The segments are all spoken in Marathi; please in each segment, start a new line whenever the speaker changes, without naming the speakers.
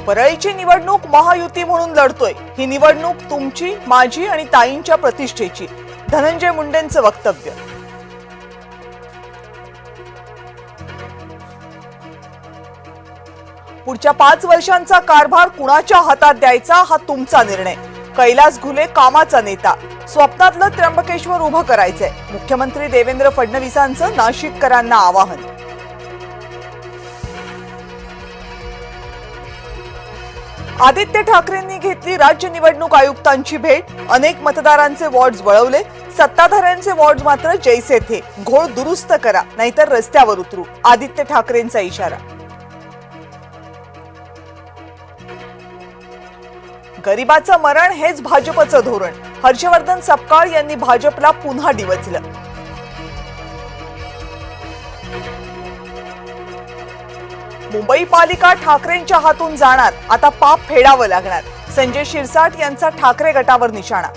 परळीची निवडणूक महायुती म्हणून लढतोय। ही निवडणूक तुमची, माझी आणि ताईंच्या प्रतिष्ठेची, धनंजय मुंडेंचं वक्तव्य। पुढच्या 5 वर्षांचा कारभार कुणाच्या हातात द्यायचा हा तुमचा निर्णय। कैलास घुले कामाचा नेता, स्वप्नातलं त्र्यंबकेश्वर उभं करायचंय, मुख्यमंत्री देवेंद्र फडणवीसांचं नाशिककरांना आवाहन। आदित्य ठाकरेंनी घेतली राज्य निवडणूक आयुक्तांची भेट, अनेक मतदारांचे वॉर्ड्स वळवले, सत्ताधाऱ्यांचे वॉर्ड्स मात्र जैसे थे। घोळ दुरुस्त करा नाहीतर रस्त्यावर उतरू, आदित्य ठाकरेंचा इशारा। गरिबाचं मरण हेच भाजपचं धोरण, हर्षवर्धन सपकाळ यांनी भाजपला पुन्हा डिवचलं। मुंबई पालिका ठाकरेंच्या हातून जाणार, आता पाप फेडावं लागणार, संजय शिरसाट यांचा ठाकरे गटावर निशाणा।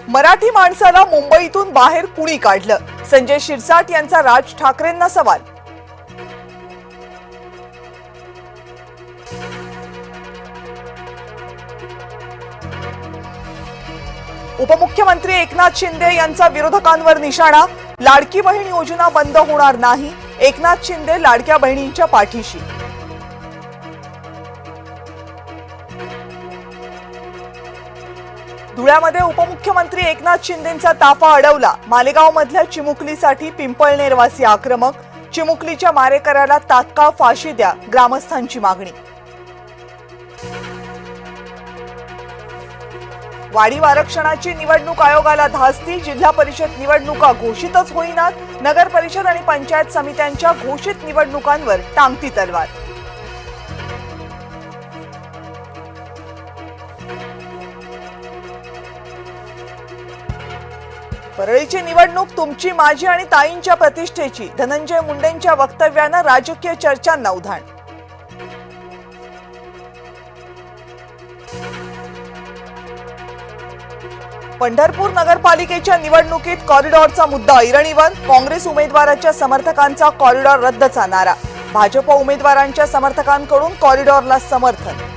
मराठी माणसाला मुंबईतून बाहेर कुणी काढलं, संजय शिरसाट यांचा राज ठाकरेंना सवाल। उपमुख्यमंत्री एकनाथ शिंदे यांचा विरोधकांवर निशाणा, लाडकी बहीण योजना बंद होणार नाही, एकनाथ शिंदे लाडक्या बहिणींच्या पाठीशी। धुळ्यामध्ये उपमुख्यमंत्री एकनाथ शिंदेंचा ताफा अडवला, मालेगाव मधल्या चिमुकलीसाठी पिंपळनेरवासी आक्रमक, चिमुकलीच्या मारेकऱ्याला तात्काळ फाशी द्या, ग्रामस्थांची मागणी। वाढीव आरक्षणाची निवडणूक आयोगाला धास्ती, जिल्हा परिषद निवडणुका घोषितच होईनात, नगर परिषद आणि पंचायत समित्यांच्या घोषित निवडणुकांवर टांगती तलवार। परळीची निवडणूक तुमची, माझी आणि ताईंच्या प्रतिष्ठेची, धनंजय मुंडेंच्या वक्तव्यानं राजकीय चर्चांना उधाण। पंढरपूर नगरपालिकेच्या निवडणुकीत कॉरिडॉरचा मुद्दा ऐरणीवर, काँग्रेस उमेदवाराच्या समर्थकांचा कॉरिडॉर रद्दचा नारा, भाजप उमेदवारांच्या समर्थकांकडून कॉरिडॉरला समर्थन।